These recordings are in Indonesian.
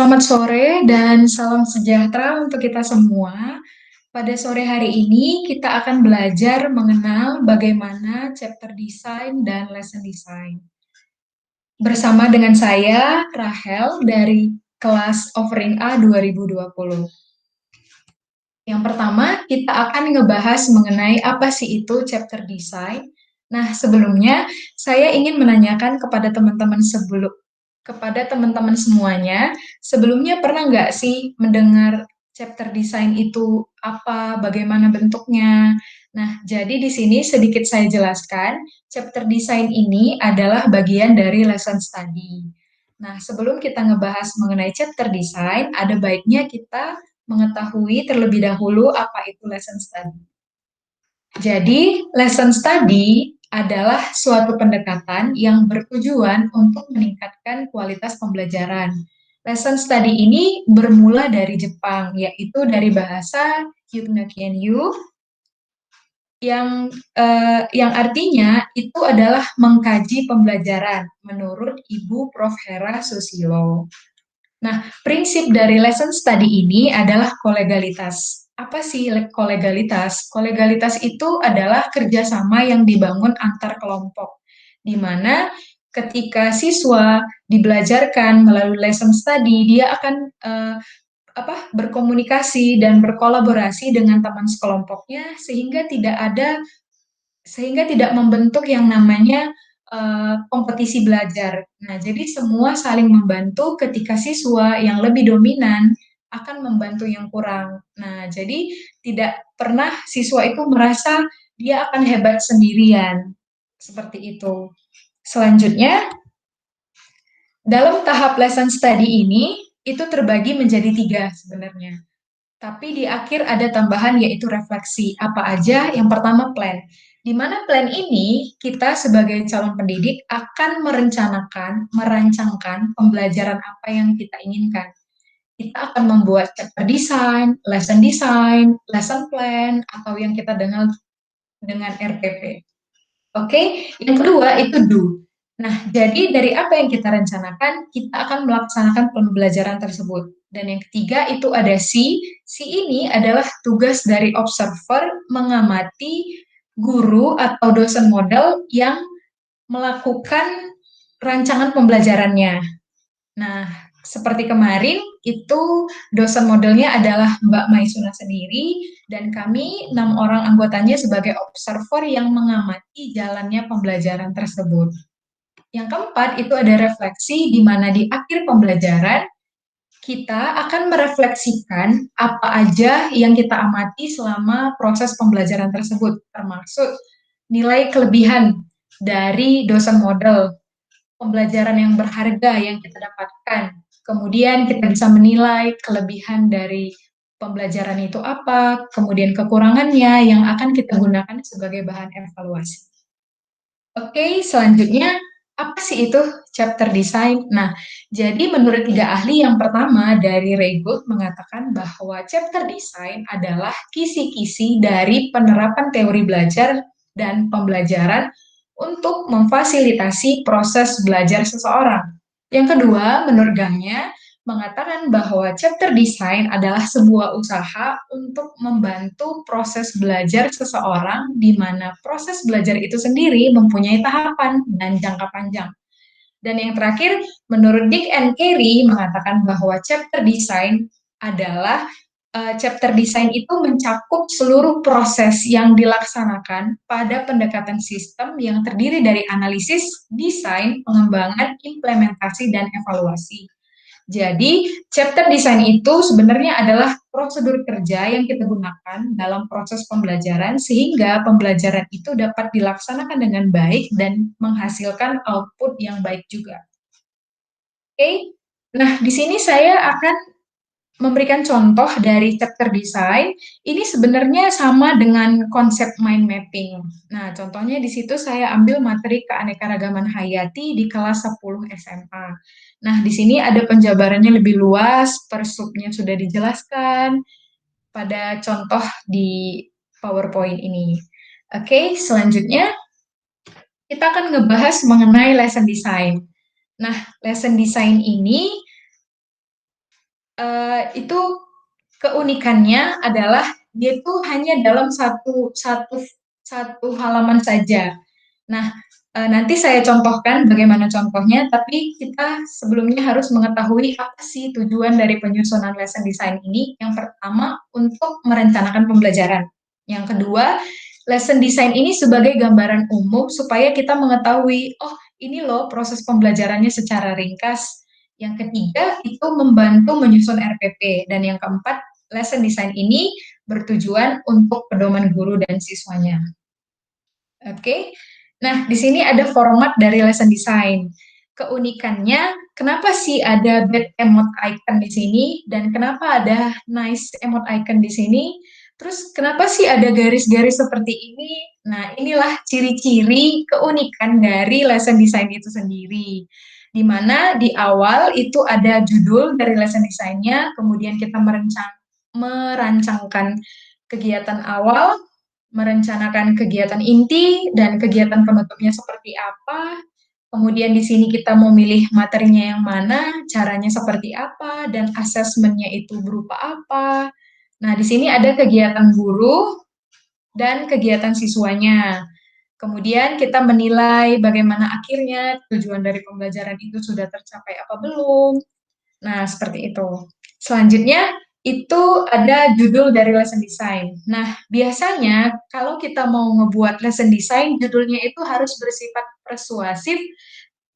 Selamat sore dan salam sejahtera untuk kita semua. Pada sore hari ini kita akan belajar mengenal bagaimana chapter design dan lesson design. Bersama dengan saya, Rahel, dari kelas Offering A 2020. Yang pertama, kita akan ngebahas mengenai apa sih itu chapter design. Nah, sebelumnya saya ingin menanyakan kepada teman-teman semuanya, sebelumnya pernah nggak sih mendengar chapter design itu apa, bagaimana bentuknya? Nah, jadi di sini sedikit saya jelaskan, chapter design ini adalah bagian dari lesson study. Nah, sebelum kita ngebahas mengenai chapter design, ada baiknya kita mengetahui terlebih dahulu apa itu lesson study. Jadi, lesson study adalah suatu pendekatan yang bertujuan untuk meningkatkan kualitas pembelajaran. Lesson study ini bermula dari Jepang, yaitu dari bahasa Hyuknoken Yu, yang artinya itu adalah mengkaji pembelajaran menurut Ibu Prof. Hera Susilo. Nah, prinsip dari lesson study ini adalah kolegalitas. Apa sih kolegalitas? Kolegalitas itu adalah kerjasama yang dibangun antar kelompok, di mana ketika siswa dibelajarkan melalui lesson study, dia akan berkomunikasi dan berkolaborasi dengan teman sekelompoknya sehingga tidak membentuk yang namanya kompetisi belajar. Nah, jadi semua saling membantu ketika siswa yang lebih dominan akan membantu yang kurang. Nah, jadi tidak pernah siswa itu merasa dia akan hebat sendirian. Seperti itu. Selanjutnya, dalam tahap lesson study ini, itu terbagi menjadi 3 sebenarnya. Tapi di akhir ada tambahan yaitu refleksi. Apa aja? Yang pertama plan. Di mana plan ini kita sebagai calon pendidik akan merancangkan pembelajaran apa yang kita inginkan. Kita akan membuat chapter design, lesson plan, atau yang kita dengar dengan RPP. Oke, yang kedua itu do. Nah, jadi dari apa yang kita rencanakan, kita akan melaksanakan pembelajaran tersebut. Dan yang ketiga itu ada C. C ini adalah tugas dari observer mengamati guru atau dosen model yang melakukan rancangan pembelajarannya. Nah, seperti kemarin, itu dosen modelnya adalah Mbak Maisuna sendiri, dan kami 6 orang anggotanya sebagai observer yang mengamati jalannya pembelajaran tersebut. Yang keempat, itu ada refleksi, di mana di akhir pembelajaran, kita akan merefleksikan apa aja yang kita amati selama proses pembelajaran tersebut, termasuk nilai kelebihan dari dosen model, pembelajaran yang berharga yang kita dapatkan. Kemudian kita bisa menilai kelebihan dari pembelajaran itu apa, kemudian kekurangannya yang akan kita gunakan sebagai bahan evaluasi. Oke, selanjutnya apa sih itu chapter design? Nah, jadi menurut 3 ahli, yang pertama dari Ray Gould mengatakan bahwa chapter design adalah kisi-kisi dari penerapan teori belajar dan pembelajaran untuk memfasilitasi proses belajar seseorang. Yang kedua, menurut Gangnya, mengatakan bahwa chapter design adalah sebuah usaha untuk membantu proses belajar seseorang, di mana proses belajar itu sendiri mempunyai tahapan dan jangka panjang. Dan yang terakhir, menurut Dick and Carey mengatakan bahwa chapter design itu mencakup seluruh proses yang dilaksanakan pada pendekatan sistem yang terdiri dari analisis, desain, pengembangan, implementasi, dan evaluasi. Jadi, chapter design itu sebenarnya adalah prosedur kerja yang kita gunakan dalam proses pembelajaran sehingga pembelajaran itu dapat dilaksanakan dengan baik dan menghasilkan output yang baik juga. Oke, nah di sini saya akan memberikan contoh dari chapter design. Ini sebenarnya sama dengan konsep mind mapping. Nah, contohnya di situ saya ambil materi keanekaragaman hayati di kelas 10 SMA. Nah, di sini ada penjabarannya lebih luas, persubnya sudah dijelaskan pada contoh di PowerPoint ini. Oke, selanjutnya kita akan ngebahas mengenai lesson design. Nah, lesson design ini itu keunikannya adalah dia itu hanya dalam satu halaman saja. Nah, nanti saya contohkan bagaimana contohnya, tapi kita sebelumnya harus mengetahui apa sih tujuan dari penyusunan lesson design ini. Yang pertama, untuk merencanakan pembelajaran. Yang kedua, lesson design ini sebagai gambaran umum supaya kita mengetahui, oh ini loh proses pembelajarannya secara ringkas. Yang ketiga, itu membantu menyusun RPP. Dan yang keempat, lesson design ini bertujuan untuk pedoman guru dan siswanya. Oke. Nah, di sini ada format dari lesson design. Keunikannya, kenapa sih ada bad emote icon di sini dan kenapa ada nice emote icon di sini? Terus kenapa sih ada garis-garis seperti ini? Nah, inilah ciri-ciri keunikan dari lesson design itu sendiri. Di mana di awal itu ada judul dari lesson design-nya, kemudian kita merancangkan kegiatan awal, merencanakan kegiatan inti dan kegiatan penutupnya seperti apa. Kemudian di sini kita mau milih materinya yang mana, caranya seperti apa, dan asesmennya itu berupa apa. Nah, di sini ada kegiatan guru dan kegiatan siswanya. Kemudian kita menilai bagaimana akhirnya tujuan dari pembelajaran itu sudah tercapai apa belum. Nah, seperti itu. Selanjutnya, itu ada judul dari lesson design. Nah, biasanya kalau kita mau ngebuat lesson design, judulnya itu harus bersifat persuasif.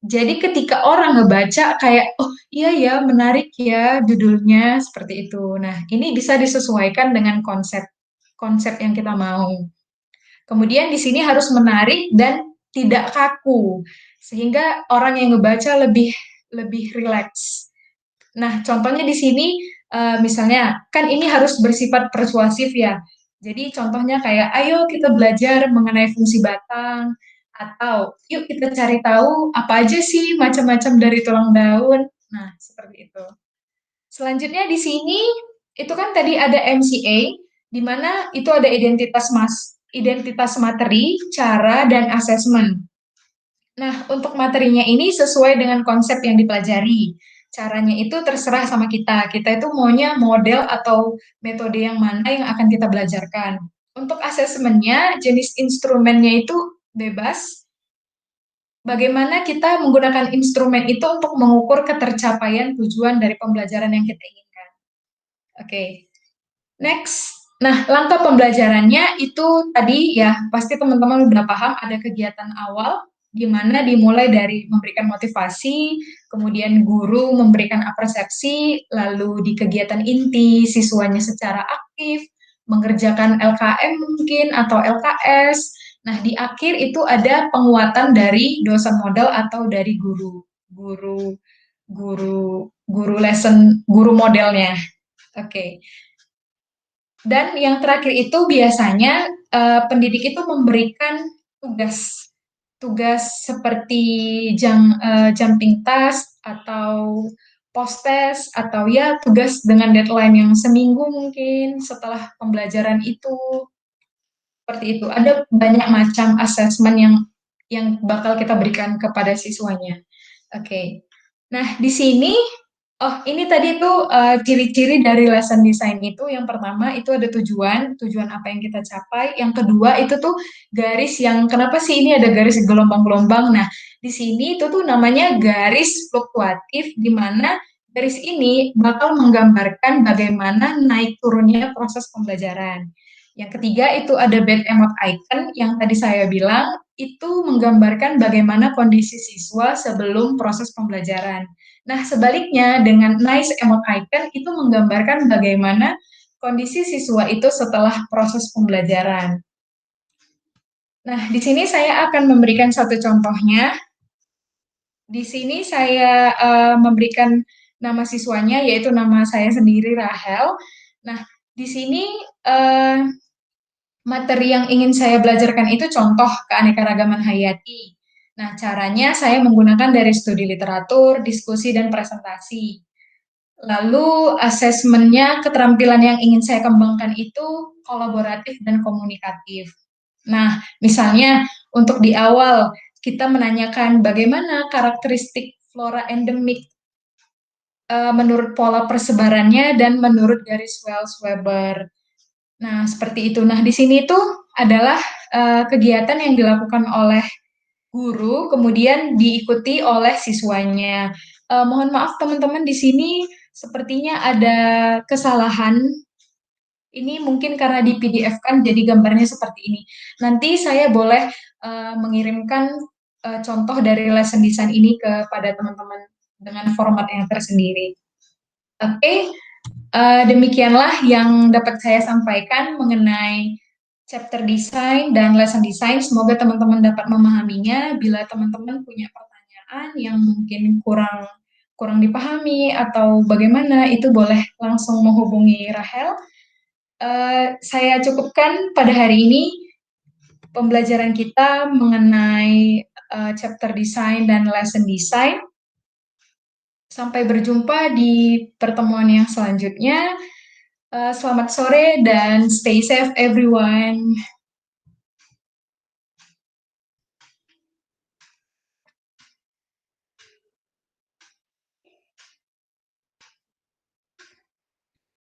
Jadi ketika orang ngebaca kayak, oh iya ya, menarik ya judulnya, seperti itu. Nah, ini bisa disesuaikan dengan konsep yang kita mau. Kemudian di sini harus menarik dan tidak kaku, sehingga orang yang ngebaca lebih lebih rileks. Nah, contohnya di sini, misalnya, kan ini harus bersifat persuasif ya. Jadi contohnya kayak, ayo kita belajar mengenai fungsi batang, atau yuk kita cari tahu apa aja sih macam-macam dari tulang daun. Nah, seperti itu. Selanjutnya di sini, itu kan tadi ada MCA, di mana itu ada identitas materi, cara, dan asesmen. Nah, untuk materinya ini sesuai dengan konsep yang dipelajari. Caranya itu terserah sama kita. Kita itu maunya model atau metode yang mana yang akan kita belajarkan. Untuk asesmennya, jenis instrumennya itu bebas. Bagaimana kita menggunakan instrumen itu untuk mengukur ketercapaian tujuan dari pembelajaran yang kita inginkan. Oke, next. Nah, langkah pembelajarannya itu tadi ya, pasti teman-teman udah paham ada kegiatan awal, di mana dimulai dari memberikan motivasi, kemudian guru memberikan apresiasi, lalu di kegiatan inti, siswanya secara aktif, mengerjakan LKM mungkin, atau LKS. Nah, di akhir itu ada penguatan dari dosen model atau dari guru, guru, guru modelnya. Oke. Dan yang terakhir itu biasanya pendidik itu memberikan tugas tugas seperti jumping task atau post test atau ya tugas dengan deadline yang seminggu mungkin setelah pembelajaran itu seperti itu. Ada banyak macam asesmen yang bakal kita berikan kepada siswanya. Oke. Nah, di sini oh, ini tadi tuh ciri-ciri dari lesson design itu yang pertama itu ada tujuan apa yang kita capai. Yang kedua itu tuh garis yang kenapa sih ini ada garis gelombang-gelombang. Nah, di sini itu tuh namanya garis fluktuatif di mana garis ini bakal menggambarkan bagaimana naik turunnya proses pembelajaran. Yang ketiga itu ada bad emote icon yang tadi saya bilang itu menggambarkan bagaimana kondisi siswa sebelum proses pembelajaran. Nah, sebaliknya dengan nice emote icon itu menggambarkan bagaimana kondisi siswa itu setelah proses pembelajaran. Nah, di sini saya akan memberikan satu contohnya. Di sini saya memberikan nama siswanya, yaitu nama saya sendiri, Rahel. Nah, di sini materi yang ingin saya belajarkan itu contoh keanekaragaman hayati. Nah, caranya saya menggunakan dari studi literatur, diskusi, dan presentasi. Lalu asesmennya keterampilan yang ingin saya kembangkan itu kolaboratif dan komunikatif. Nah, misalnya untuk di awal kita menanyakan bagaimana karakteristik flora endemik menurut pola persebarannya dan menurut garis Wells Weber. Nah, seperti itu. Nah, di sini tuh adalah kegiatan yang dilakukan oleh guru, kemudian diikuti oleh siswanya. Mohon maaf teman-teman, di sini sepertinya ada kesalahan. Ini mungkin karena di PDF kan, jadi gambarnya seperti ini. Nanti saya boleh mengirimkan contoh dari lesson design ini kepada teman-teman dengan format yang tersendiri. Oke, demikianlah yang dapat saya sampaikan mengenai chapter design dan lesson design. Semoga teman-teman dapat memahaminya. Bila teman-teman punya pertanyaan yang mungkin kurang kurang dipahami atau bagaimana, itu boleh langsung menghubungi Rahel. Saya cukupkan pada hari ini pembelajaran kita mengenai chapter design dan lesson design. Sampai berjumpa di pertemuan yang selanjutnya. Selamat sore dan stay safe everyone.